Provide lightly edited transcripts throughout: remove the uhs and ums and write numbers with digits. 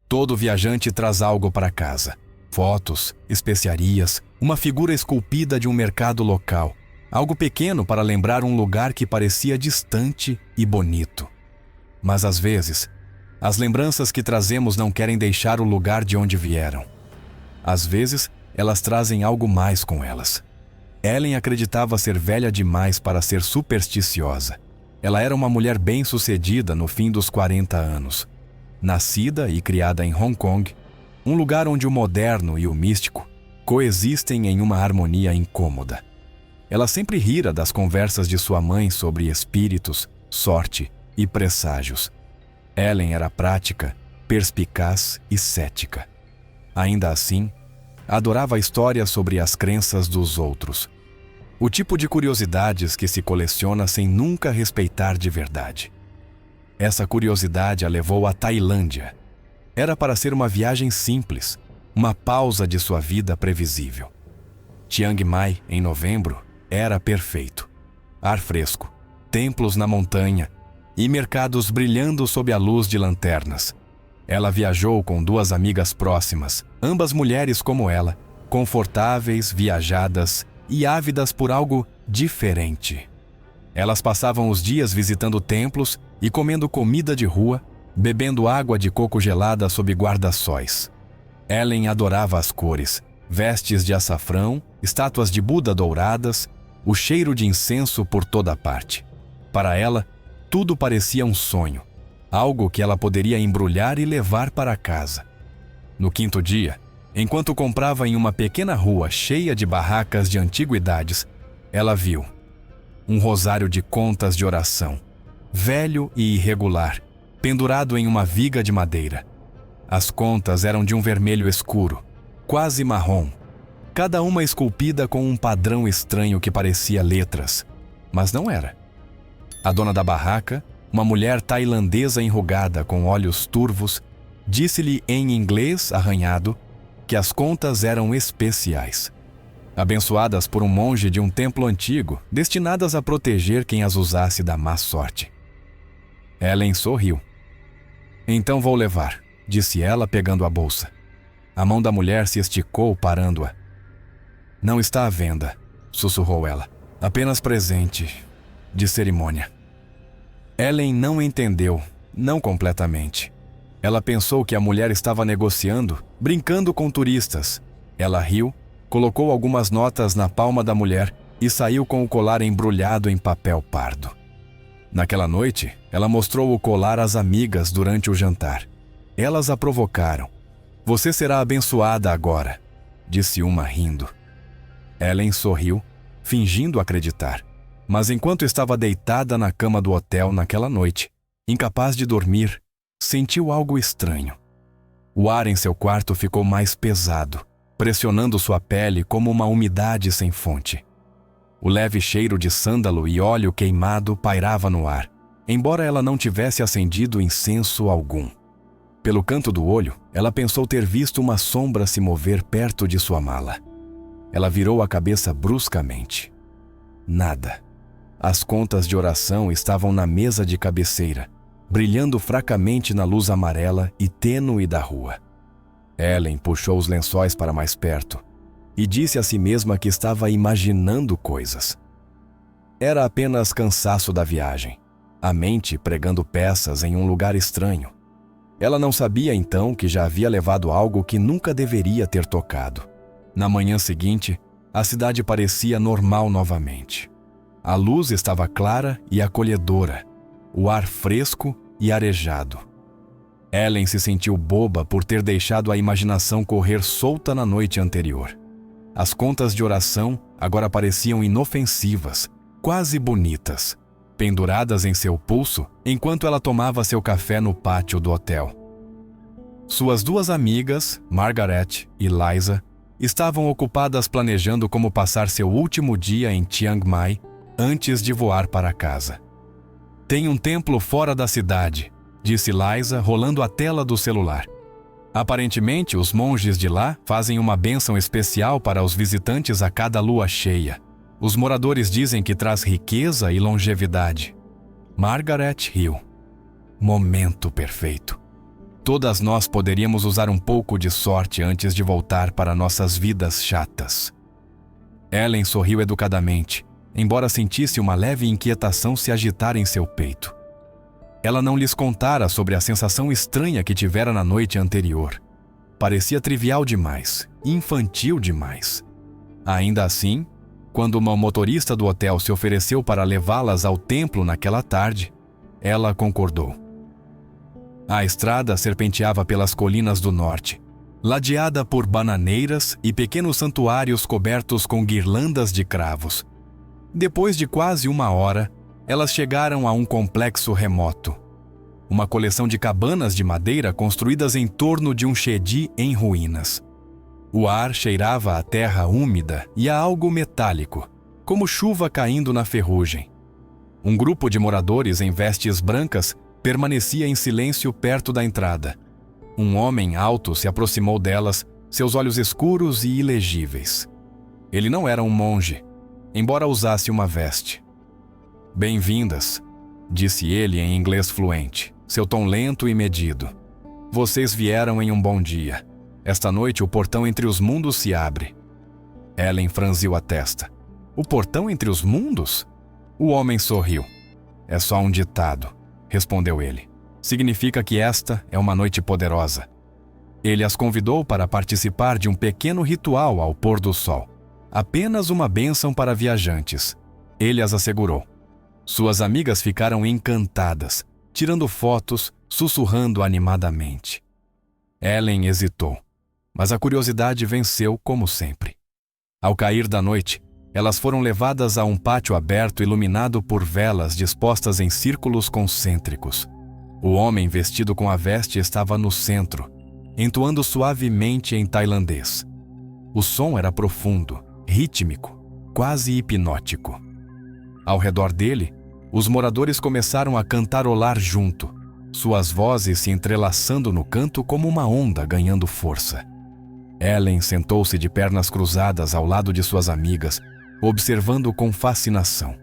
Todo viajante traz algo para casa: fotos, especiarias, uma figura esculpida de um mercado local, algo pequeno para lembrar um lugar que parecia distante e bonito. Mas às vezes, as lembranças que trazemos não querem deixar o lugar de onde vieram. Às vezes, elas trazem algo mais com elas. Ellen acreditava ser velha demais para ser supersticiosa. Ela era uma mulher bem-sucedida no fim dos 40 anos. Nascida e criada em Hong Kong, um lugar onde o moderno e o místico coexistem em uma harmonia incômoda. Ela sempre rira das conversas de sua mãe sobre espíritos, sorte e presságios. Ellen era prática, perspicaz e cética. Ainda assim, adorava histórias sobre as crenças dos outros. O tipo de curiosidades que se coleciona sem nunca respeitar de verdade. Essa curiosidade a levou à Tailândia. Era para ser uma viagem simples, uma pausa de sua vida previsível. Chiang Mai, em novembro, era perfeito. Ar fresco, templos na montanha e mercados brilhando sob a luz de lanternas. Ela viajou com 2 amigas próximas, ambas mulheres como ela, confortáveis, viajadas e ávidas por algo diferente. Elas passavam os dias visitando templos e comendo comida de rua, bebendo água de coco gelada sob guarda-sóis. Ellen adorava as cores, vestes de açafrão, estátuas de Buda douradas, o cheiro de incenso por toda parte. Para ela, tudo parecia um sonho, algo que ela poderia embrulhar e levar para casa. No 5º dia, enquanto comprava em uma pequena rua cheia de barracas de antiguidades, ela viu um rosário de contas de oração, velho e irregular, pendurado em uma viga de madeira. As contas eram de um vermelho escuro, quase marrom, cada uma esculpida com um padrão estranho que parecia letras, mas não era. A dona da barraca, uma mulher tailandesa enrugada com olhos turvos, disse-lhe em inglês arranhado que as contas eram especiais, abençoadas por um monge de um templo antigo, destinadas a proteger quem as usasse da má sorte. Ellen sorriu. Então vou levar, disse ela pegando a bolsa. A mão da mulher se esticou parando-a. Não está à venda, sussurrou ela. Apenas presente, de cerimônia. Ellen não entendeu, não completamente. Ela pensou que a mulher estava negociando, brincando com turistas. Ela riu, colocou algumas notas na palma da mulher e saiu com o colar embrulhado em papel pardo. Naquela noite, ela mostrou o colar às amigas durante o jantar. Elas a provocaram. Você será abençoada agora, disse uma rindo. Ellen sorriu, fingindo acreditar. Mas enquanto estava deitada na cama do hotel naquela noite, incapaz de dormir, sentiu algo estranho. O ar em seu quarto ficou mais pesado, pressionando sua pele como uma umidade sem fonte. O leve cheiro de sândalo e óleo queimado pairava no ar, embora ela não tivesse acendido incenso algum. Pelo canto do olho, ela pensou ter visto uma sombra se mover perto de sua mala. Ela virou a cabeça bruscamente. Nada. As contas de oração estavam na mesa de cabeceira, brilhando fracamente na luz amarela e tênue da rua. Ellen puxou os lençóis para mais perto e disse a si mesma que estava imaginando coisas. Era apenas cansaço da viagem, a mente pregando peças em um lugar estranho. Ela não sabia então que já havia levado algo que nunca deveria ter tocado. Na manhã seguinte, a cidade parecia normal novamente. A luz estava clara e acolhedora, o ar fresco e arejado. Ellen se sentiu boba por ter deixado a imaginação correr solta na noite anterior. As contas de oração agora pareciam inofensivas, quase bonitas, penduradas em seu pulso enquanto ela tomava seu café no pátio do hotel. Suas 2 amigas, Margaret e Liza, estavam ocupadas planejando como passar seu último dia em Chiang Mai antes de voar para casa. Tem um templo fora da cidade, disse Liza, rolando a tela do celular. Aparentemente, os monges de lá fazem uma bênção especial para os visitantes a cada lua cheia. Os moradores dizem que traz riqueza e longevidade. Margaret riu. Momento perfeito. todas nós poderíamos usar um pouco de sorte antes de voltar para nossas vidas chatas. Ellen sorriu educadamente, embora sentisse uma leve inquietação se agitar em seu peito. Ela não lhes contara sobre a sensação estranha que tivera na noite anterior. Parecia trivial demais, infantil demais. Ainda assim, quando uma motorista do hotel se ofereceu para levá-las ao templo naquela tarde, ela concordou. A estrada serpenteava pelas colinas do norte, ladeada por bananeiras e pequenos santuários cobertos com guirlandas de cravos. Depois de quase 1 hora, elas chegaram a um complexo remoto. Uma coleção de cabanas de madeira construídas em torno de um chedi em ruínas. O ar cheirava a terra úmida e a algo metálico, como chuva caindo na ferrugem. Um grupo de moradores em vestes brancas permanecia em silêncio perto da entrada. Um homem alto se aproximou delas, seus olhos escuros e ilegíveis. Ele não era um monge, embora usasse uma veste. "Bem-vindas", disse ele em inglês fluente, seu tom lento e medido. "Vocês vieram em um bom dia. Esta noite o portão entre os mundos se abre." Ellen franziu a testa. "O portão entre os mundos?" O homem sorriu. "É só um ditado", respondeu ele. "Significa que esta é uma noite poderosa." Ele as convidou para participar de um pequeno ritual ao pôr do sol. Apenas uma bênção para viajantes. Ele as assegurou. Suas amigas ficaram encantadas, tirando fotos, sussurrando animadamente. Ellen hesitou, mas a curiosidade venceu como sempre. Ao cair da noite, elas foram levadas a um pátio aberto iluminado por velas dispostas em círculos concêntricos. O homem vestido com a veste estava no centro, entoando suavemente em tailandês. O som era profundo, rítmico, quase hipnótico. Ao redor dele, os moradores começaram a cantarolar junto, suas vozes se entrelaçando no canto como uma onda ganhando força. Ellen sentou-se de pernas cruzadas ao lado de suas amigas, observando com fascinação.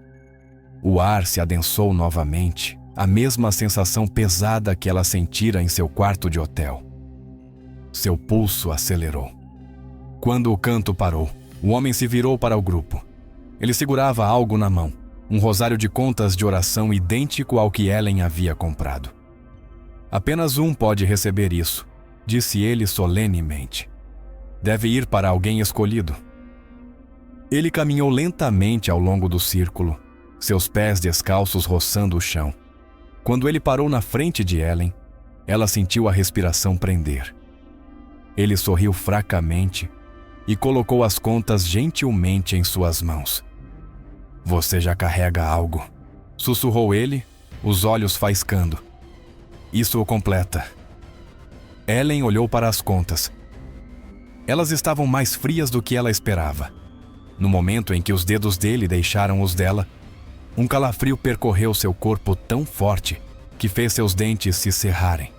O ar se adensou novamente, a mesma sensação pesada que ela sentira em seu quarto de hotel. Seu pulso acelerou. Quando o canto parou, o homem se virou para o grupo. Ele segurava algo na mão, um rosário de contas de oração idêntico ao que Ellen havia comprado. "Apenas um pode receber isso", disse ele solenemente. "Deve ir para alguém escolhido." Ele caminhou lentamente ao longo do círculo, seus pés descalços roçando o chão. Quando ele parou na frente de Ellen, ela sentiu a respiração prender. Ele sorriu fracamente e colocou as contas gentilmente em suas mãos. "Você já carrega algo", sussurrou ele, os olhos faiscando. "Isso o completa." Ellen olhou para as contas. Elas estavam mais frias do que ela esperava. No momento em que os dedos dele deixaram os dela, um calafrio percorreu seu corpo tão forte que fez seus dentes se cerrarem.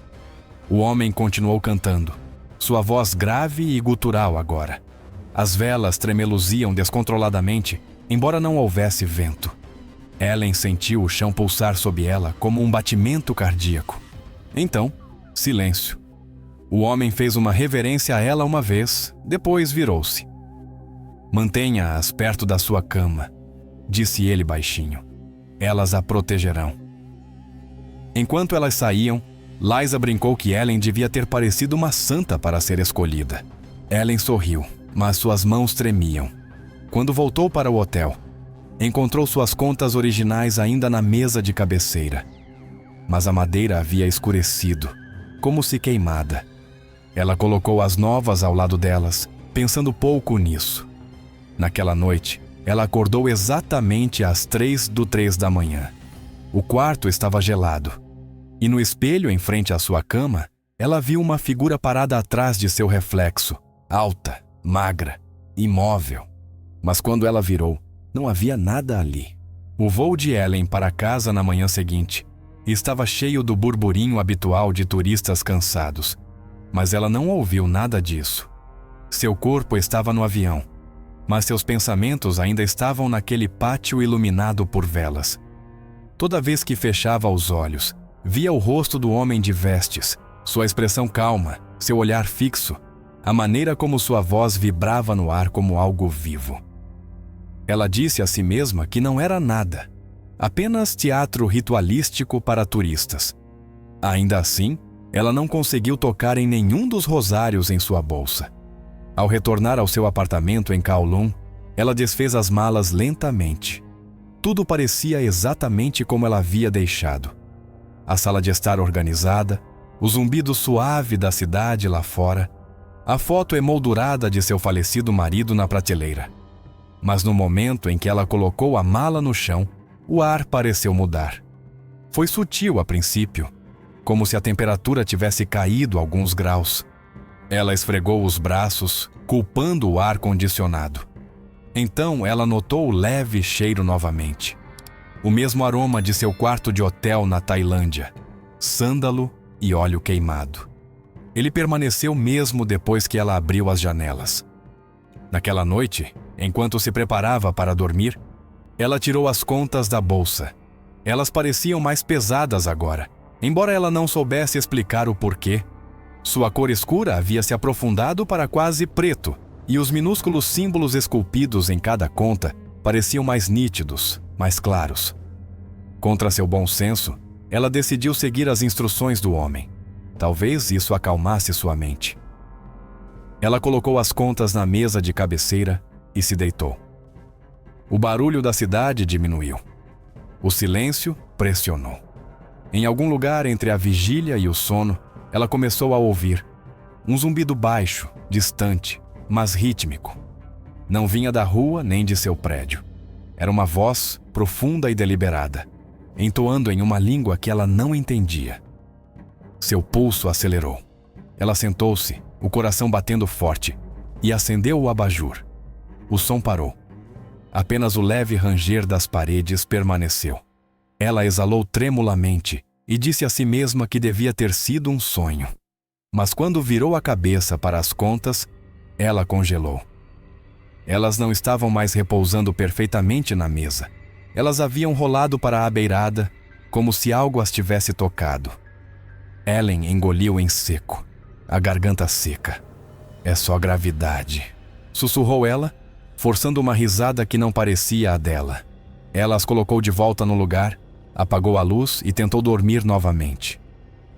O homem continuou cantando, sua voz grave e gutural agora. As velas tremeluziam descontroladamente, embora não houvesse vento. Ellen sentiu o chão pulsar sob ela como um batimento cardíaco. Então, silêncio. O homem fez uma reverência a ela uma vez, depois virou-se. "Mantenha-as perto da sua cama", disse ele baixinho. "Elas a protegerão." Enquanto elas saíam, Liza brincou que Ellen devia ter parecido uma santa para ser escolhida. Ellen sorriu, mas suas mãos tremiam. Quando voltou para o hotel, encontrou suas contas originais ainda na mesa de cabeceira. Mas a madeira havia escurecido, como se queimada. Ela colocou as novas ao lado delas, pensando pouco nisso. Naquela noite, ela acordou exatamente às 3:03 da manhã. O quarto estava gelado. E no espelho em frente à sua cama, ela viu uma figura parada atrás de seu reflexo, alta, magra, imóvel. Mas quando ela virou, não havia nada ali. O voo de Ellen para casa na manhã seguinte estava cheio do burburinho habitual de turistas cansados, mas ela não ouviu nada disso. Seu corpo estava no avião, mas seus pensamentos ainda estavam naquele pátio iluminado por velas. Toda vez que fechava os olhos, via o rosto do homem de vestes, Sua expressão calma, seu olhar fixo, a maneira como sua voz vibrava no ar como algo vivo. Ela disse a si mesma que não era nada, apenas teatro ritualístico para turistas. Ainda assim, ela não conseguiu tocar em nenhum dos rosários em sua bolsa. Ao retornar ao seu apartamento em Kowloon, ela desfez as malas lentamente. Tudo parecia exatamente como ela havia deixado. A sala de estar organizada, o zumbido suave da cidade lá fora, a foto emoldurada de seu falecido marido na prateleira. Mas no momento em que ela colocou a mala no chão, o ar pareceu mudar. Foi sutil a princípio, como se a temperatura tivesse caído alguns graus. Ela esfregou os braços, culpando o ar-condicionado. Então ela notou o leve cheiro novamente. O mesmo aroma de seu quarto de hotel na Tailândia, sândalo e óleo queimado. Ele permaneceu mesmo depois que ela abriu as janelas. Naquela noite, enquanto se preparava para dormir, ela tirou as contas da bolsa. Elas pareciam mais pesadas agora, embora ela não soubesse explicar o porquê. Sua cor escura havia se aprofundado para quase preto, e os minúsculos símbolos esculpidos em cada conta pareciam mais nítidos, mais claros. Contra seu bom senso, ela decidiu seguir as instruções do homem. Talvez isso acalmasse sua mente. Ela colocou as contas na mesa de cabeceira e se deitou. O barulho da cidade diminuiu. O silêncio pressionou. Em algum lugar entre a vigília e o sono, ela começou a ouvir um zumbido baixo, distante, mas rítmico. Não vinha da rua nem de seu prédio. Era uma voz profunda e deliberada, entoando em uma língua que ela não entendia. Seu pulso acelerou. Ela sentou-se, o coração batendo forte, e acendeu o abajur. O som parou. Apenas o leve ranger das paredes permaneceu. Ela exalou tremulamente e disse a si mesma que devia ter sido um sonho. Mas quando virou a cabeça para as contas, ela congelou. Elas não estavam mais repousando perfeitamente na mesa. Elas haviam rolado para a beirada, como se algo as tivesse tocado. Ellen engoliu em seco, a garganta seca. É só gravidade, sussurrou ela, forçando uma risada que não parecia a dela. Ela as colocou de volta no lugar, apagou a luz e tentou dormir novamente.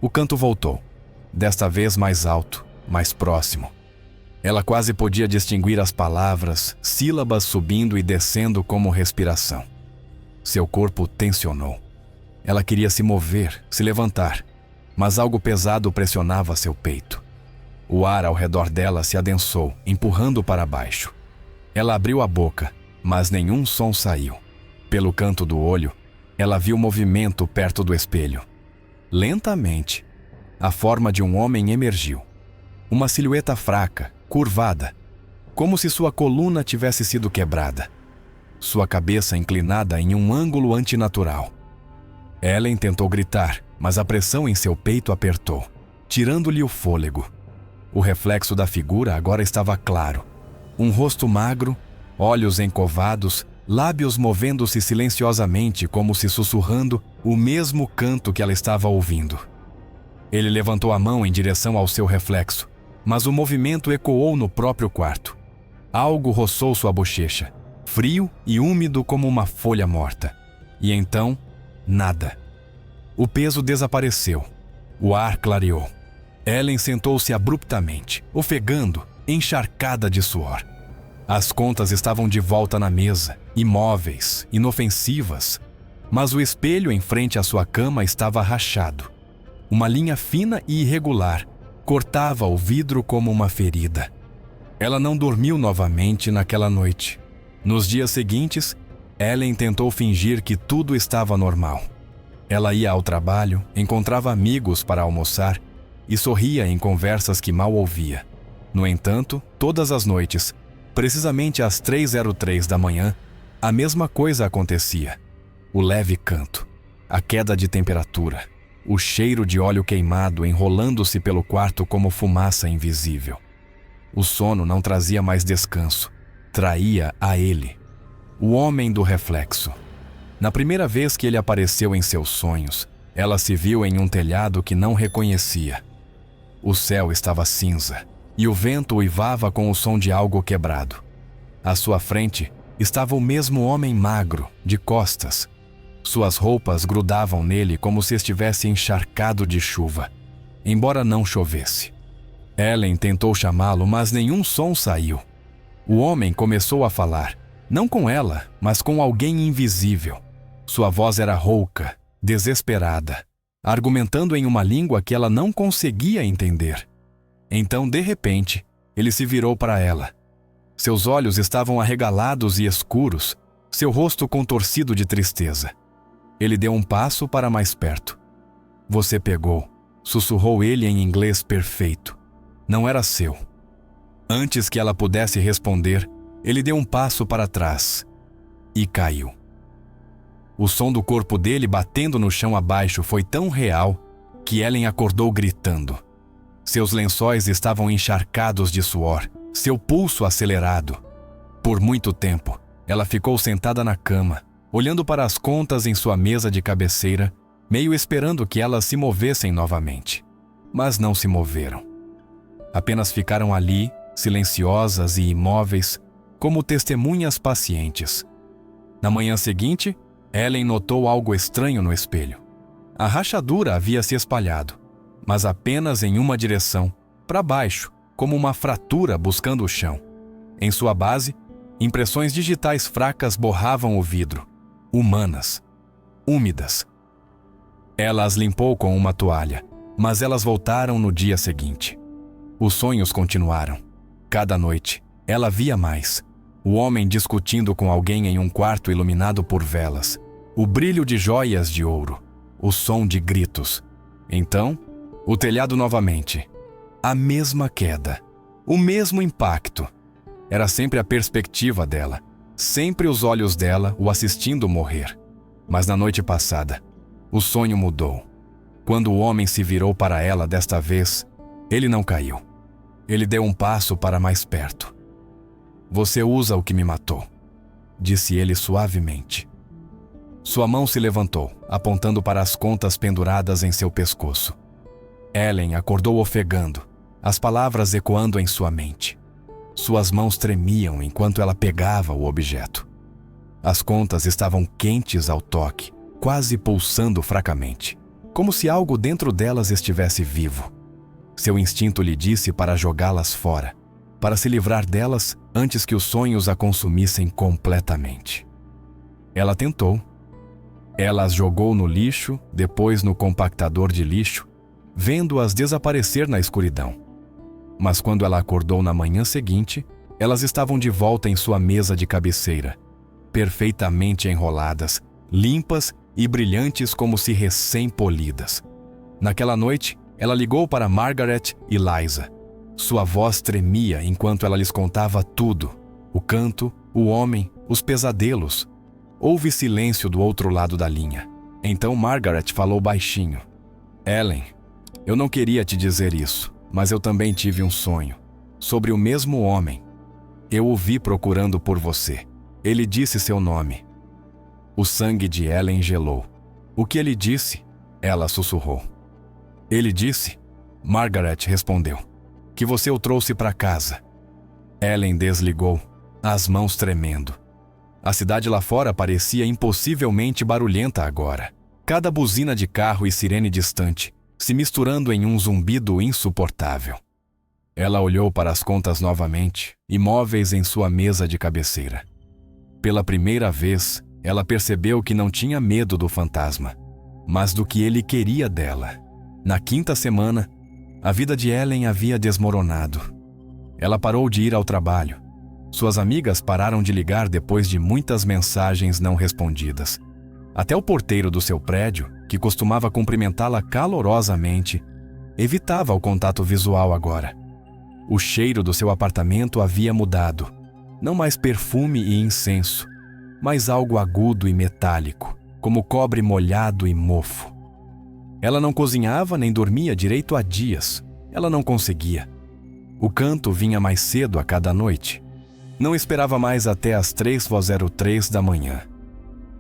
O canto voltou, desta vez mais alto, mais próximo. Ela quase podia distinguir as palavras, sílabas subindo e descendo como respiração. Seu corpo tensionou. Ela queria se mover, se levantar, mas algo pesado pressionava seu peito. O ar ao redor dela se adensou, empurrando para baixo. Ela abriu a boca, mas nenhum som saiu. Pelo canto do olho, ela viu movimento perto do espelho. Lentamente, a forma de um homem emergiu. Uma silhueta fraca, curvada, como se sua coluna tivesse sido quebrada. Sua cabeça inclinada em um ângulo antinatural. Ellen tentou gritar, mas a pressão em seu peito apertou, tirando-lhe o fôlego. O reflexo da figura agora estava claro. Um rosto magro, olhos encovados, lábios movendo-se silenciosamente como se sussurrando o mesmo canto que ela estava ouvindo. Ele levantou a mão em direção ao seu reflexo, mas o movimento ecoou no próprio quarto. Algo roçou sua bochecha, frio e úmido como uma folha morta. E então, nada. O peso desapareceu. O ar clareou. Ellen sentou-se abruptamente, ofegando, encharcada de suor. As contas estavam de volta na mesa, imóveis, inofensivas, mas o espelho em frente à sua cama estava rachado. Uma linha fina e irregular cortava o vidro como uma ferida. Ela não dormiu novamente naquela noite. Nos dias seguintes, Ellen tentou fingir que tudo estava normal. Ela ia ao trabalho, encontrava amigos para almoçar e sorria em conversas que mal ouvia. No entanto, todas as noites, precisamente às 3:03 da manhã, a mesma coisa acontecia. O leve canto, a queda de temperatura, o cheiro de óleo queimado enrolando-se pelo quarto como fumaça invisível. O sono não trazia mais descanso, traía a ele, o homem do reflexo. Na primeira vez que ele apareceu em seus sonhos, ela se viu em um telhado que não reconhecia. O céu estava cinza e o vento uivava com o som de algo quebrado. À sua frente estava o mesmo homem magro, de costas. Suas roupas grudavam nele como se estivesse encharcado de chuva, embora não chovesse. Ellen tentou chamá-lo, mas nenhum som saiu. O homem começou a falar, não com ela, mas com alguém invisível. Sua voz era rouca, desesperada, argumentando em uma língua que ela não conseguia entender. Então, de repente, ele se virou para ela. Seus olhos estavam arregalados e escuros, seu rosto contorcido de tristeza. Ele deu um passo para mais perto. "Você pegou", sussurrou ele em inglês perfeito. "Não era seu." Antes que ela pudesse responder, ele deu um passo para trás e caiu. O som do corpo dele batendo no chão abaixo foi tão real que Ellen acordou gritando. Seus lençóis estavam encharcados de suor, seu pulso acelerado. Por muito tempo, ela ficou sentada na cama, olhando para as contas em sua mesa de cabeceira, meio esperando que elas se movessem novamente. Mas não se moveram. Apenas ficaram ali, silenciosas e imóveis, como testemunhas pacientes. Na manhã seguinte, Ellen notou algo estranho no espelho. A rachadura havia se espalhado, mas apenas em uma direção, para baixo, como uma fratura buscando o chão. Em sua base, impressões digitais fracas borravam o vidro, humanas, úmidas. Ela as limpou com uma toalha, mas elas voltaram no dia seguinte. Os sonhos continuaram. Cada noite, ela via mais. O homem discutindo com alguém em um quarto iluminado por velas. O brilho de joias de ouro. O som de gritos. Então, o telhado novamente. A mesma queda. O mesmo impacto. Era sempre a perspectiva dela. Sempre os olhos dela o assistindo morrer. Mas na noite passada, o sonho mudou. Quando o homem se virou para ela desta vez, ele não caiu. Ele deu um passo para mais perto. "Você usa o que me matou", disse ele suavemente. Sua mão se levantou, apontando para as contas penduradas em seu pescoço. Ellen acordou ofegando, as palavras ecoando em sua mente. Suas mãos tremiam enquanto ela pegava o objeto. As contas estavam quentes ao toque, quase pulsando fracamente, como se algo dentro delas estivesse vivo. Seu instinto lhe disse para jogá-las fora, para se livrar delas antes que os sonhos a consumissem completamente. Ela tentou. Ela as jogou no lixo, depois no compactador de lixo, vendo-as desaparecer na escuridão. Mas quando ela acordou na manhã seguinte, elas estavam de volta em sua mesa de cabeceira, perfeitamente enroladas, limpas e brilhantes como se recém-polidas. Naquela noite, ela ligou para Margaret e Liza. Sua voz tremia enquanto ela lhes contava tudo. O canto, o homem, os pesadelos. Houve silêncio do outro lado da linha. Então Margaret falou baixinho. "Ellen, eu não queria te dizer isso, mas eu também tive um sonho. Sobre o mesmo homem. Eu o vi procurando por você. Ele disse seu nome." O sangue de Ellen gelou. "O que ele disse?" Ela sussurrou. "Ele disse", Margaret respondeu, "que você o trouxe para casa." Ellen desligou, as mãos tremendo. A cidade lá fora parecia impossivelmente barulhenta agora. Cada buzina de carro e sirene distante, se misturando em um zumbido insuportável. Ela olhou para as contas novamente, imóveis em sua mesa de cabeceira. Pela primeira vez, ela percebeu que não tinha medo do fantasma, mas do que ele queria dela. Na quinta semana, a vida de Ellen havia desmoronado. Ela parou de ir ao trabalho. Suas amigas pararam de ligar depois de muitas mensagens não respondidas. Até o porteiro do seu prédio, que costumava cumprimentá-la calorosamente, evitava o contato visual agora. O cheiro do seu apartamento havia mudado. Não mais perfume e incenso, mas algo agudo e metálico, como cobre molhado e mofo. Ela não cozinhava nem dormia direito há dias. Ela não conseguia. O canto vinha mais cedo a cada noite. Não esperava mais até às 3:03 da manhã.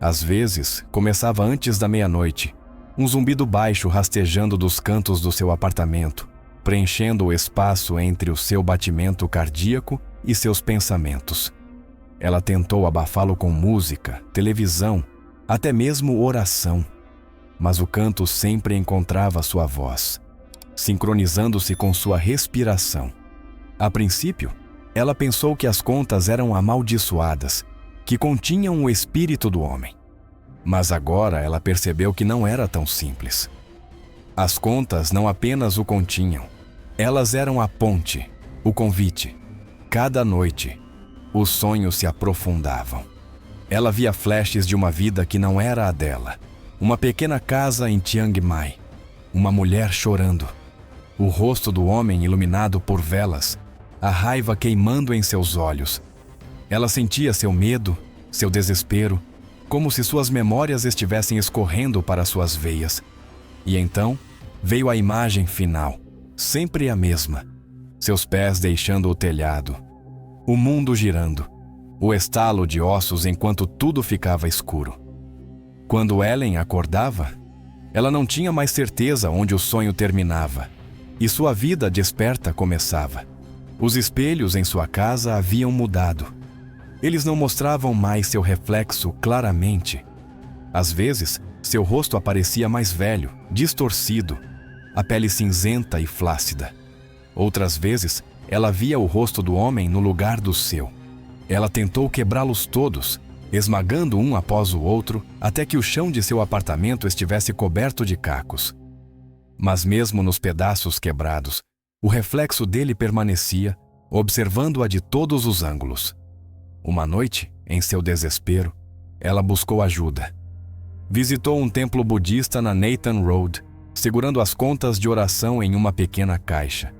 Às vezes, começava antes da meia-noite, um zumbido baixo rastejando dos cantos do seu apartamento, preenchendo o espaço entre o seu batimento cardíaco e seus pensamentos. Ela tentou abafá-lo com música, televisão, até mesmo oração, mas o canto sempre encontrava sua voz, sincronizando-se com sua respiração. A princípio, ela pensou que as contas eram amaldiçoadas, que continham o espírito do homem. Mas agora ela percebeu que não era tão simples. As contas não apenas o continham, elas eram a ponte, o convite. Cada noite, os sonhos se aprofundavam. Ela via flashes de uma vida que não era a dela. Uma pequena casa em Chiang Mai, uma mulher chorando, o rosto do homem iluminado por velas, a raiva queimando em seus olhos. Ela sentia seu medo, seu desespero, como se suas memórias estivessem escorrendo para suas veias. E então veio a imagem final, sempre a mesma. Seus pés deixando o telhado, o mundo girando, o estalo de ossos enquanto tudo ficava escuro. Quando Ellen acordava, ela não tinha mais certeza onde o sonho terminava, e sua vida desperta começava. Os espelhos em sua casa haviam mudado. Eles não mostravam mais seu reflexo claramente. Às vezes, seu rosto aparecia mais velho, distorcido, a pele cinzenta e flácida. Outras vezes, ela via o rosto do homem no lugar do seu. Ela tentou quebrá-los todos, esmagando um após o outro, até que o chão de seu apartamento estivesse coberto de cacos. Mas mesmo nos pedaços quebrados, o reflexo dele permanecia, observando-a de todos os ângulos. Uma noite, em seu desespero, ela buscou ajuda. Visitou um templo budista na Nathan Road, segurando as contas de oração em uma pequena caixa.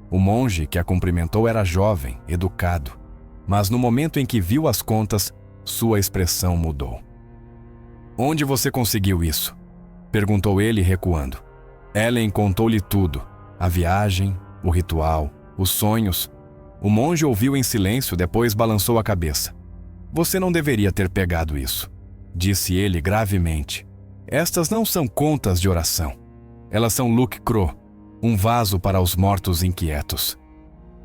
O monge que a cumprimentou era jovem, educado, mas no momento em que viu as contas, sua expressão mudou. "Onde você conseguiu isso?" perguntou ele, recuando. Ellen contou-lhe tudo: a viagem, o ritual, os sonhos. O monge ouviu em silêncio, depois balançou a cabeça. "Você não deveria ter pegado isso", disse ele gravemente. "Estas não são contas de oração. Elas são Luk Kro, um vaso para os mortos inquietos.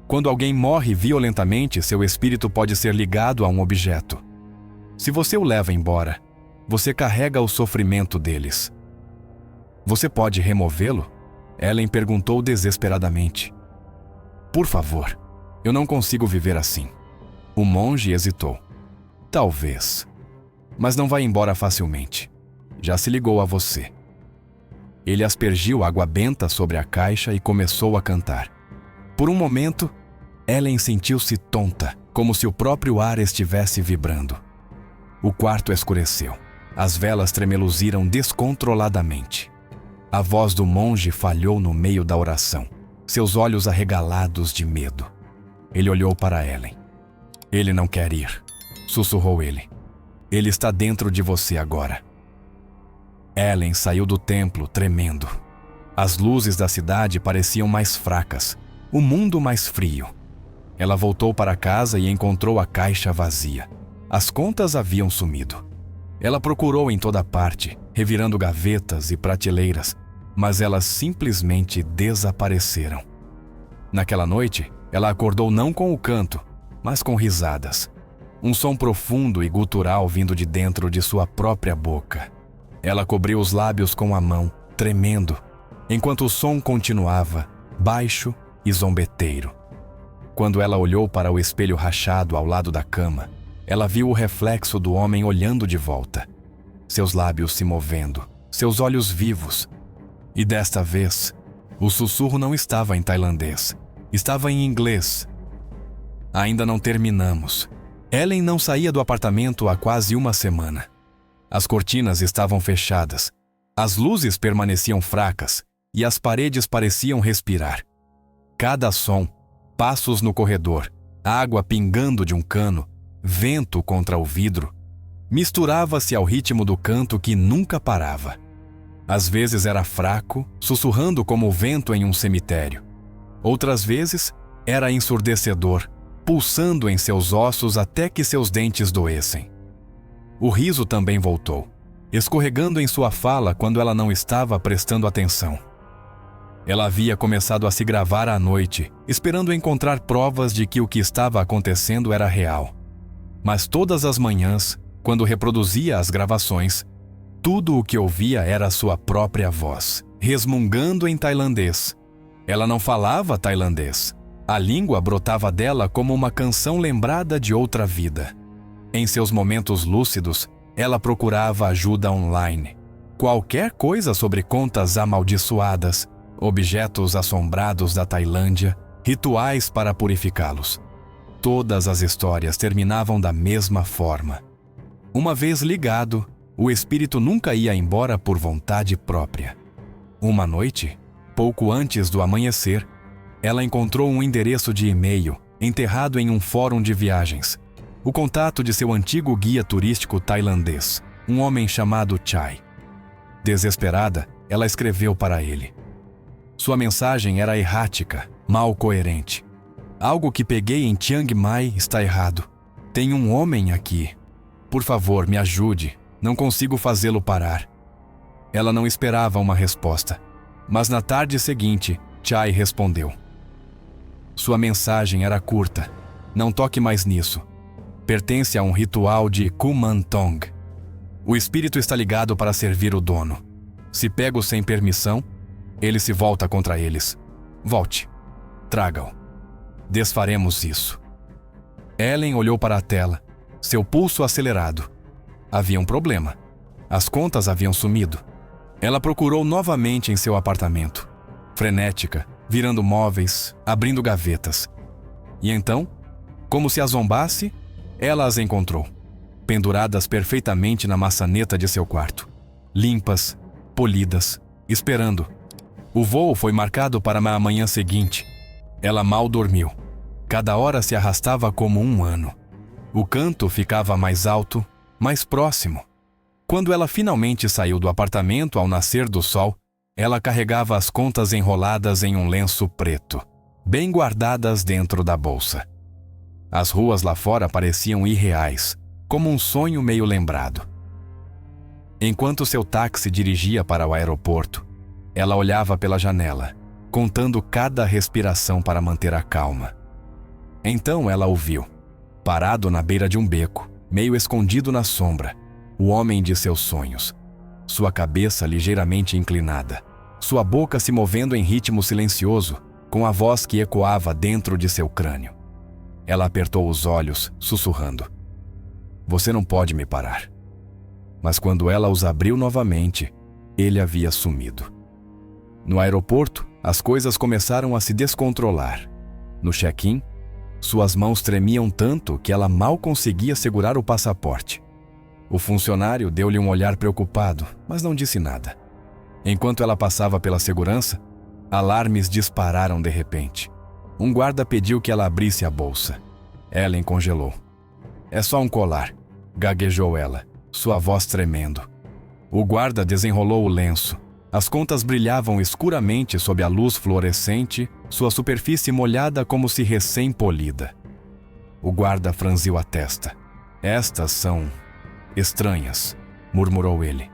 Quando alguém morre violentamente, seu espírito pode ser ligado a um objeto. Se você o leva embora, você carrega o sofrimento deles." "Você pode removê-lo?" Ellen perguntou desesperadamente. "Por favor, eu não consigo viver assim." O monge hesitou. "Talvez, mas não vai embora facilmente. Já se ligou a você." Ele aspergiu água benta sobre a caixa e começou a cantar. Por um momento, Ellen sentiu-se tonta, como se o próprio ar estivesse vibrando. O quarto escureceu. As velas tremeluziram descontroladamente. A voz do monge falhou no meio da oração, seus olhos arregalados de medo. Ele olhou para Ellen. "Ele não quer ir", sussurrou ele. "Ele está dentro de você agora." Ellen saiu do templo tremendo. As luzes da cidade pareciam mais fracas, o mundo mais frio. Ela voltou para casa e encontrou a caixa vazia. As contas haviam sumido. Ela procurou em toda parte, revirando gavetas e prateleiras, mas elas simplesmente desapareceram. Naquela noite, ela acordou não com o canto, mas com risadas. Um som profundo e gutural vindo de dentro de sua própria boca. Ela cobriu os lábios com a mão, tremendo, enquanto o som continuava, baixo e zombeteiro. Quando ela olhou para o espelho rachado ao lado da cama, ela viu o reflexo do homem olhando de volta. Seus lábios se movendo, seus olhos vivos. E desta vez, o sussurro não estava em tailandês, estava em inglês. "Ainda não terminamos." Ellen não saía do apartamento há quase uma semana. As cortinas estavam fechadas, as luzes permaneciam fracas e as paredes pareciam respirar. Cada som, passos no corredor, água pingando de um cano, vento contra o vidro, misturava-se ao ritmo do canto que nunca parava. Às vezes era fraco, sussurrando como o vento em um cemitério. Outras vezes era ensurdecedor, pulsando em seus ossos até que seus dentes doessem. O riso também voltou, escorregando em sua fala quando ela não estava prestando atenção. Ela havia começado a se gravar à noite, esperando encontrar provas de que o que estava acontecendo era real. Mas todas as manhãs, quando reproduzia as gravações, tudo o que ouvia era sua própria voz, resmungando em tailandês. Ela não falava tailandês. A língua brotava dela como uma canção lembrada de outra vida. Em seus momentos lúcidos, ela procurava ajuda online. Qualquer coisa sobre contas amaldiçoadas, objetos assombrados da Tailândia, rituais para purificá-los. Todas as histórias terminavam da mesma forma. Uma vez ligado, o espírito nunca ia embora por vontade própria. Uma noite, pouco antes do amanhecer, ela encontrou um endereço de e-mail enterrado em um fórum de viagens. O contato de seu antigo guia turístico tailandês, um homem chamado Chai. Desesperada, ela escreveu para ele. Sua mensagem era errática, mal coerente. Algo que peguei em Chiang Mai está errado. Tem um homem aqui. Por favor, me ajude. Não consigo fazê-lo parar. Ela não esperava uma resposta. Mas na tarde seguinte, Chai respondeu. Sua mensagem era curta. Não toque mais nisso. Pertence a um ritual de Kumantong. O espírito está ligado para servir o dono. Se pego sem permissão, ele se volta contra eles. Volte. Traga-o. Desfaremos isso. Ellen olhou para a tela, seu pulso acelerado. Havia um problema. As contas haviam sumido. Ela procurou novamente em seu apartamento. Frenética, virando móveis, abrindo gavetas. E então, como se a zombasse, ela as encontrou, penduradas perfeitamente na maçaneta de seu quarto. Limpas, polidas, esperando. O voo foi marcado para a manhã seguinte. Ela mal dormiu. Cada hora se arrastava como um ano. O canto ficava mais alto, mais próximo. Quando ela finalmente saiu do apartamento ao nascer do sol, ela carregava as contas enroladas em um lenço preto, bem guardadas dentro da bolsa. As ruas lá fora pareciam irreais, como um sonho meio lembrado. Enquanto seu táxi dirigia para o aeroporto, ela olhava pela janela, contando cada respiração para manter a calma. Então ela ouviu, parado na beira de um beco, meio escondido na sombra, o homem de seus sonhos. Sua cabeça ligeiramente inclinada, sua boca se movendo em ritmo silencioso, com a voz que ecoava dentro de seu crânio. Ela apertou os olhos, sussurrando. Você não pode me parar. Mas quando ela os abriu novamente, ele havia sumido. No aeroporto, as coisas começaram a se descontrolar. No check-in, suas mãos tremiam tanto que ela mal conseguia segurar o passaporte. O funcionário deu-lhe um olhar preocupado, mas não disse nada. Enquanto ela passava pela segurança, alarmes dispararam de repente. Um guarda pediu que ela abrisse a bolsa. Ellen congelou. É só um colar, gaguejou ela, sua voz tremendo. O guarda desenrolou o lenço. As contas brilhavam escuramente sob a luz fluorescente, sua superfície molhada como se recém-polida. O guarda franziu a testa. Estas são estranhas, murmurou ele.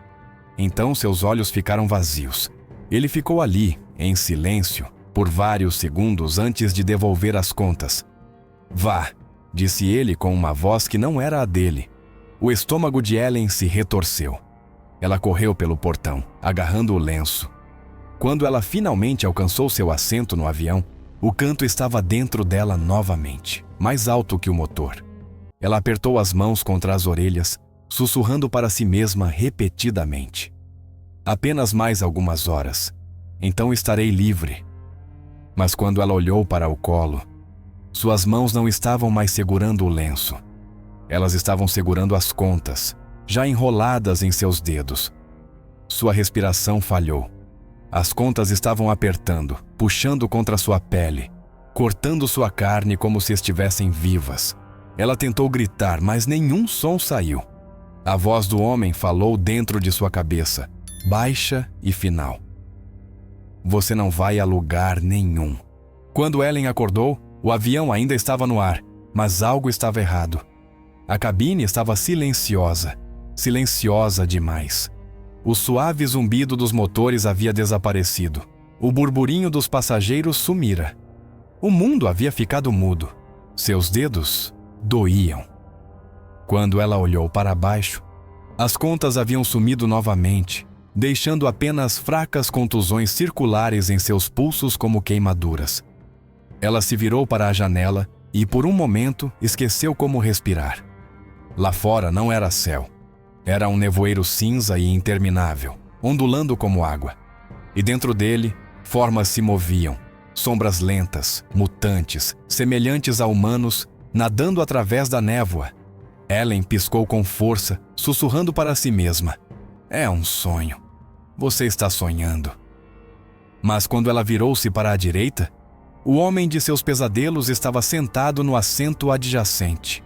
Então seus olhos ficaram vazios. Ele ficou ali, em silêncio, por vários segundos antes de devolver as contas. Vá, disse ele com uma voz que não era a dele. O estômago de Ellen se retorceu. Ela correu pelo portão, agarrando o lenço. Quando ela finalmente alcançou seu assento no avião, o canto estava dentro dela novamente, mais alto que o motor. Ela apertou as mãos contra as orelhas, sussurrando para si mesma repetidamente. Apenas mais algumas horas, então estarei livre. Mas quando ela olhou para o colo, suas mãos não estavam mais segurando o lenço. Elas estavam segurando as contas, já enroladas em seus dedos. Sua respiração falhou. As contas estavam apertando, puxando contra sua pele, cortando sua carne como se estivessem vivas. Ela tentou gritar, mas nenhum som saiu. A voz do homem falou dentro de sua cabeça, baixa e final. Você não vai a lugar nenhum. Quando Ellen acordou, o avião ainda estava no ar, mas algo estava errado. A cabine estava silenciosa, silenciosa demais. O suave zumbido dos motores havia desaparecido. O burburinho dos passageiros sumira. O mundo havia ficado mudo. Seus dedos doíam. Quando ela olhou para baixo, as contas haviam sumido novamente, deixando apenas fracas contusões circulares em seus pulsos como queimaduras. Ela se virou para a janela e, por um momento, esqueceu como respirar. Lá fora não era céu. Era um nevoeiro cinza e interminável, ondulando como água. E dentro dele, formas se moviam, sombras lentas, mutantes, semelhantes a humanos, nadando através da névoa. Ellen piscou com força, sussurrando para si mesma. É um sonho. Você está sonhando. Mas quando ela virou-se para a direita, o homem de seus pesadelos estava sentado no assento adjacente.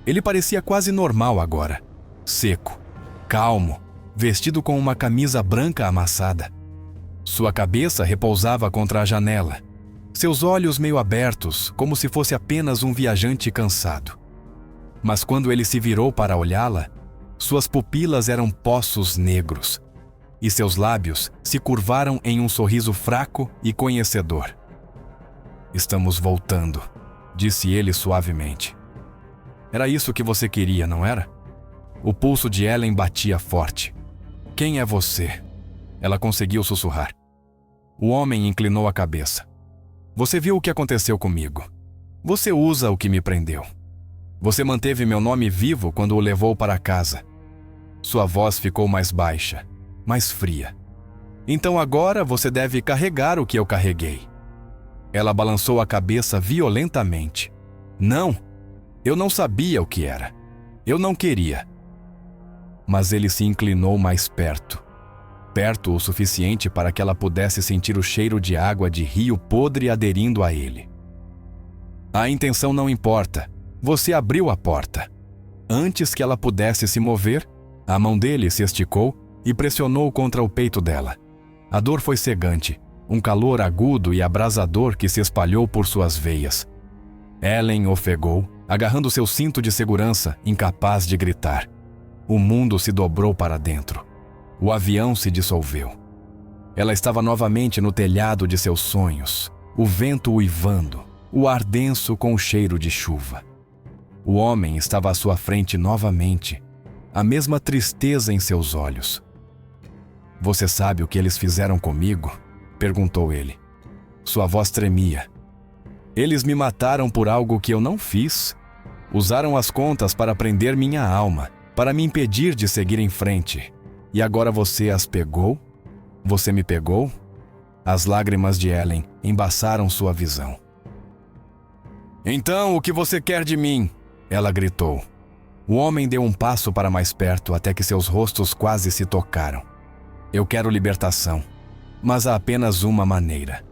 Ele parecia quase normal agora, seco, calmo, vestido com uma camisa branca amassada. Sua cabeça repousava contra a janela, seus olhos meio abertos, como se fosse apenas um viajante cansado. Mas quando ele se virou para olhá-la, suas pupilas eram poços negros, e seus lábios se curvaram em um sorriso fraco e conhecedor. Estamos voltando, disse ele suavemente. Era isso que você queria, não era? O pulso de Ellen batia forte. Quem é você? Ela conseguiu sussurrar. O homem inclinou a cabeça. Você viu o que aconteceu comigo. Você usa o que me prendeu. Você manteve meu nome vivo quando o levou para casa. Sua voz ficou mais baixa, mais fria. Então agora você deve carregar o que eu carreguei. Ela balançou a cabeça violentamente. Não, eu não sabia o que era. Eu não queria. Mas ele se inclinou mais perto. Perto o suficiente para que ela pudesse sentir o cheiro de água de rio podre aderindo a ele. A intenção não importa. Você abriu a porta. Antes que ela pudesse se mover, a mão dele se esticou e pressionou contra o peito dela. A dor foi cegante, um calor agudo e abrasador que se espalhou por suas veias. Ellen ofegou, agarrando seu cinto de segurança, incapaz de gritar. O mundo se dobrou para dentro. O avião se dissolveu. Ela estava novamente no telhado de seus sonhos, o vento uivando, o ar denso com o cheiro de chuva. O homem estava à sua frente novamente, a mesma tristeza em seus olhos. Você sabe o que eles fizeram comigo? Perguntou ele. Sua voz tremia. Eles me mataram por algo que eu não fiz. Usaram as contas para prender minha alma, para me impedir de seguir em frente. E agora você as pegou? Você me pegou? As lágrimas de Ellen embaçaram sua visão. Então, o que você quer de mim? Ela gritou. O homem deu um passo para mais perto até que seus rostos quase se tocaram. Eu quero libertação, mas há apenas uma maneira.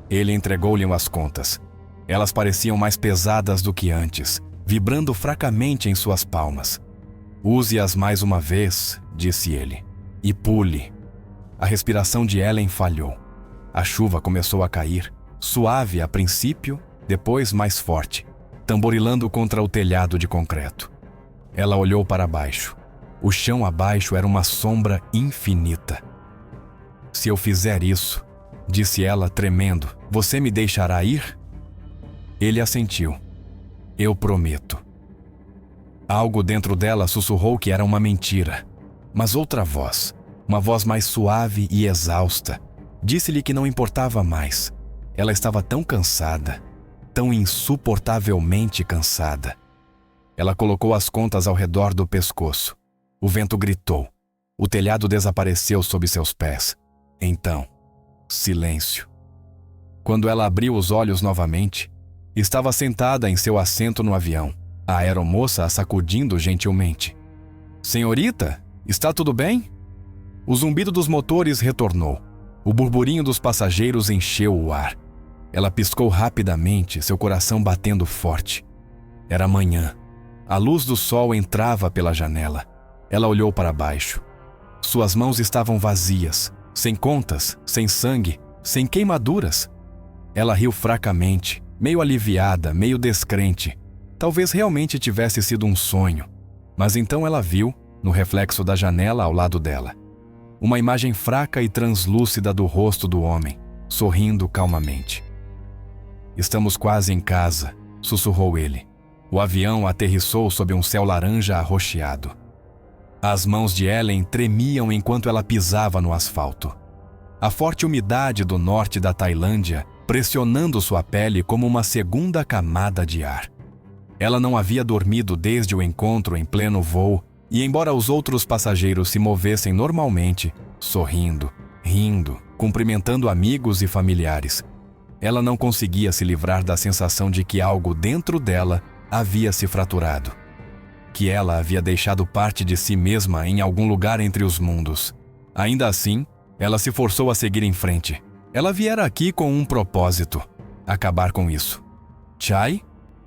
Ele entregou-lhe as contas. Elas pareciam mais pesadas do que antes, vibrando fracamente em suas palmas. Use-as mais uma vez, disse ele, e pule. A respiração de Ellen falhou. A chuva começou a cair, suave a princípio, depois mais forte, tamborilando contra o telhado de concreto. Ela olhou para baixo. O chão abaixo era uma sombra infinita. Se eu fizer isso, disse ela tremendo, você me deixará ir? Ele assentiu. Eu prometo. Algo dentro dela sussurrou que era uma mentira. Mas outra voz, uma voz mais suave e exausta, disse-lhe que não importava mais. Ela estava tão cansada, tão insuportavelmente cansada. Ela colocou as contas ao redor do pescoço. O vento gritou. O telhado desapareceu sob seus pés. Então, silêncio. Quando ela abriu os olhos novamente, estava sentada em seu assento no avião, a aeromoça a sacudindo gentilmente. Senhorita, está tudo bem? O zumbido dos motores retornou. O burburinho dos passageiros encheu o ar. Ela piscou rapidamente, seu coração batendo forte. Era manhã. A luz do sol entrava pela janela. Ela olhou para baixo. Suas mãos estavam vazias, sem contas, sem sangue, sem queimaduras. Ela riu fracamente, meio aliviada, meio descrente. Talvez realmente tivesse sido um sonho. Mas então ela viu, no reflexo da janela ao lado dela, uma imagem fraca e translúcida do rosto do homem, sorrindo calmamente. Estamos quase em casa, sussurrou ele. O avião aterrissou sob um céu laranja arroxeado. As mãos de Ellen tremiam enquanto ela pisava no asfalto. A forte umidade do norte da Tailândia pressionando sua pele como uma segunda camada de ar. Ela não havia dormido desde o encontro em pleno voo, e embora os outros passageiros se movessem normalmente, sorrindo, rindo, cumprimentando amigos e familiares, ela não conseguia se livrar da sensação de que algo dentro dela havia se fraturado, que ela havia deixado parte de si mesma em algum lugar entre os mundos. Ainda assim, ela se forçou a seguir em frente. Ela viera aqui com um propósito: acabar com isso. Chai,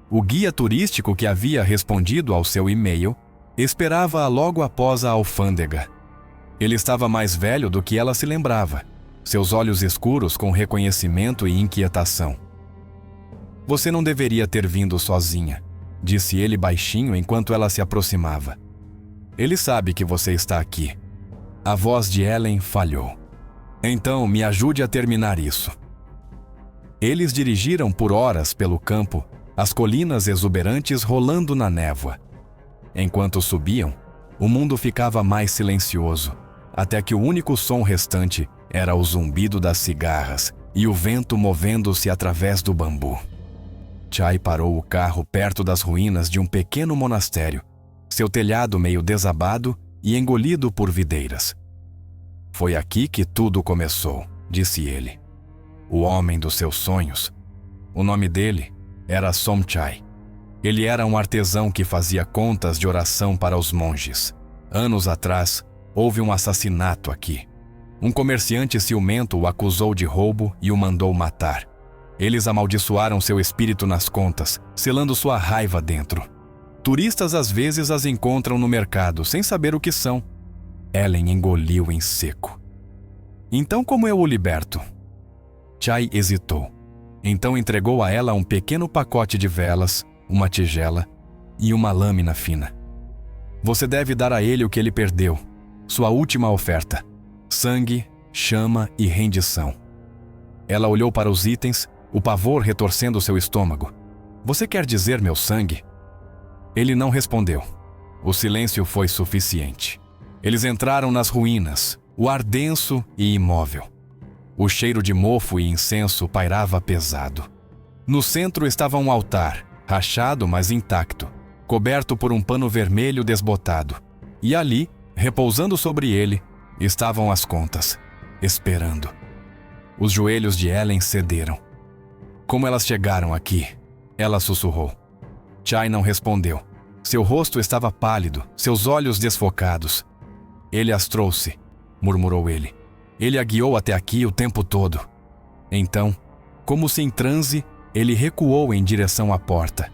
o guia turístico que havia respondido ao seu e-mail, esperava-a logo após a alfândega. Ele estava mais velho do que ela se lembrava, seus olhos escuros com reconhecimento e inquietação. Você não deveria ter vindo sozinha, disse ele baixinho enquanto ela se aproximava. Ele sabe que você está aqui. A voz de Ellen falhou. Então, me ajude a terminar isso. Eles dirigiram por horas pelo campo, as colinas exuberantes rolando na névoa. Enquanto subiam, o mundo ficava mais silencioso, até que o único som restante era o zumbido das cigarras e o vento movendo-se através do bambu. Chai parou o carro perto das ruínas de um pequeno monastério, seu telhado meio desabado e engolido por videiras. Foi aqui que tudo começou, disse ele. O homem dos seus sonhos. O nome dele era Somchai. Ele era um artesão que fazia contas de oração para os monges. Anos atrás, houve um assassinato aqui. Um comerciante ciumento o acusou de roubo e o mandou matar. Eles amaldiçoaram seu espírito nas contas, selando sua raiva dentro. Turistas às vezes as encontram no mercado, sem saber o que são. Ellen engoliu em seco. Então como eu o liberto? Chai hesitou. Então entregou a ela um pequeno pacote de velas, uma tigela e uma lâmina fina. Você deve dar a ele o que ele perdeu, sua última oferta: sangue, chama e rendição. Ela olhou para os itens, o pavor retorcendo seu estômago. Você quer dizer meu sangue? Ele não respondeu. O silêncio foi suficiente. Eles entraram nas ruínas, o ar denso e imóvel. O cheiro de mofo e incenso pairava pesado. No centro estava um altar, rachado mas intacto, coberto por um pano vermelho desbotado. E ali, repousando sobre ele, estavam as contas, esperando. Os joelhos de Ellen cederam. Como elas chegaram aqui? Ela sussurrou. Chai não respondeu. Seu rosto estava pálido, seus olhos desfocados. Ele as trouxe, murmurou ele. Ele a guiou até aqui o tempo todo. Então, como se em transe, ele recuou em direção à porta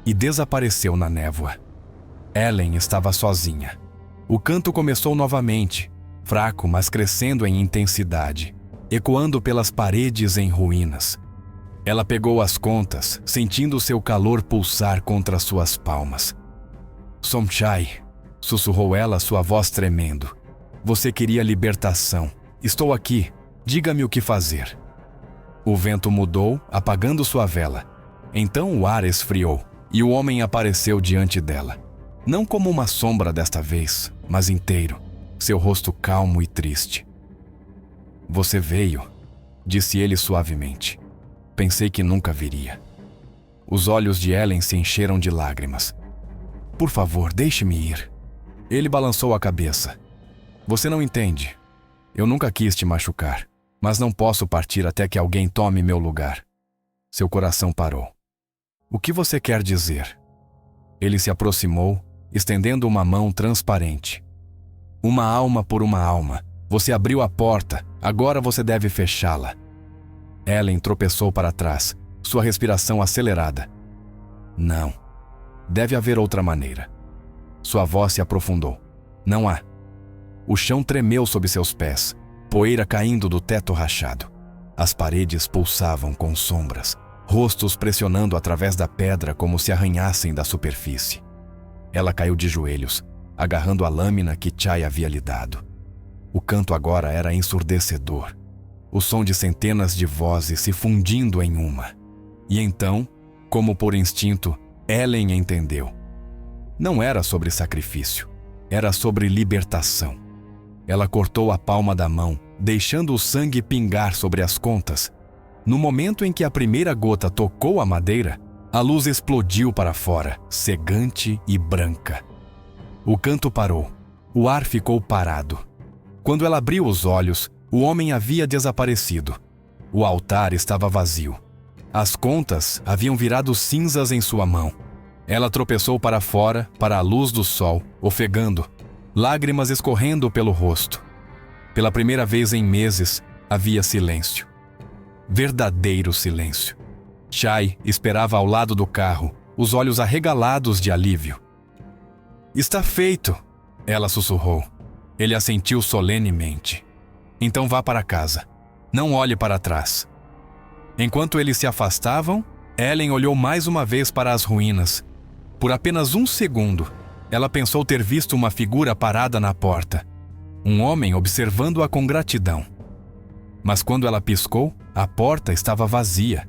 e desapareceu na névoa. Ellen estava sozinha. O canto começou novamente, fraco, mas crescendo em intensidade, ecoando pelas paredes em ruínas. Ela pegou as contas, sentindo seu calor pulsar contra suas palmas. Somchai, sussurrou ela, sua voz tremendo. Você queria libertação. Estou aqui. Diga-me o que fazer. O vento mudou, apagando sua vela. Então o ar esfriou, e o homem apareceu diante dela. Não como uma sombra desta vez, mas inteiro, seu rosto calmo e triste. Você veio, disse ele suavemente. Pensei que nunca viria. Os olhos de Ellen se encheram de lágrimas. Por favor, deixe-me ir. Ele balançou a cabeça. Você não entende. Eu nunca quis te machucar, mas não posso partir até que alguém tome meu lugar. Seu coração parou. O que você quer dizer? Ele se aproximou, estendendo uma mão transparente. Uma alma por uma alma. Você abriu a porta, agora você deve fechá-la. Ellen tropeçou para trás, sua respiração acelerada. Não. Deve haver outra maneira. Sua voz se aprofundou. Não há. O chão tremeu sob seus pés, poeira caindo do teto rachado. As paredes pulsavam com sombras, rostos pressionando através da pedra como se arranhassem da superfície. Ela caiu de joelhos, agarrando a lâmina que Chai havia lhe dado. O canto agora era ensurdecedor. o som de centenas de vozes se fundindo em uma. E então, como por instinto, Ellen entendeu. Não era sobre sacrifício, era sobre libertação. Ela cortou a palma da mão, deixando o sangue pingar sobre as contas. No momento em que a primeira gota tocou a madeira, a luz explodiu para fora, cegante e branca. O canto parou. O ar ficou parado. Quando ela abriu os olhos, o homem havia desaparecido. O altar estava vazio. As contas haviam virado cinzas em sua mão. Ela tropeçou para fora, para a luz do sol, ofegando, lágrimas escorrendo pelo rosto. Pela primeira vez em meses, havia silêncio. Verdadeiro silêncio. Shai esperava ao lado do carro, os olhos arregalados de alívio. "Está feito", ela sussurrou. Ele assentiu solenemente. "Então vá para casa. Não olhe para trás." Enquanto eles se afastavam, Ellen olhou mais uma vez para as ruínas. Por apenas um segundo, ela pensou ter visto uma figura parada na porta. Um homem observando-a com gratidão. Mas quando ela piscou, a porta estava vazia.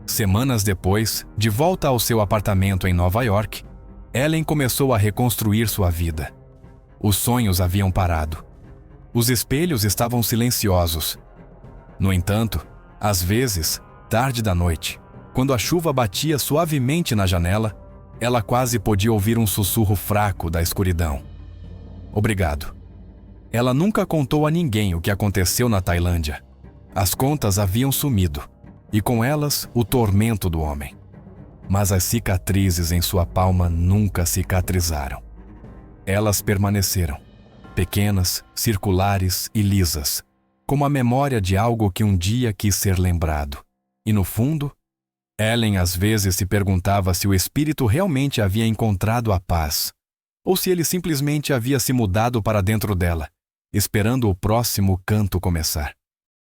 Semanas depois, de volta ao seu apartamento em Nova York, Ellen começou a reconstruir sua vida. Os sonhos haviam parado. Os espelhos estavam silenciosos. No entanto, às vezes, tarde da noite, quando a chuva batia suavemente na janela, ela quase podia ouvir um sussurro fraco da escuridão. "Obrigado." Ela nunca contou a ninguém o que aconteceu na Tailândia. As contas haviam sumido, e com elas o tormento do homem. Mas as cicatrizes em sua palma nunca cicatrizaram. Elas permaneceram, pequenas, circulares e lisas, como a memória de algo que um dia quis ser lembrado. E no fundo, Ellen às vezes se perguntava se o espírito realmente havia encontrado a paz, ou se ele simplesmente havia se mudado para dentro dela, esperando o próximo canto começar.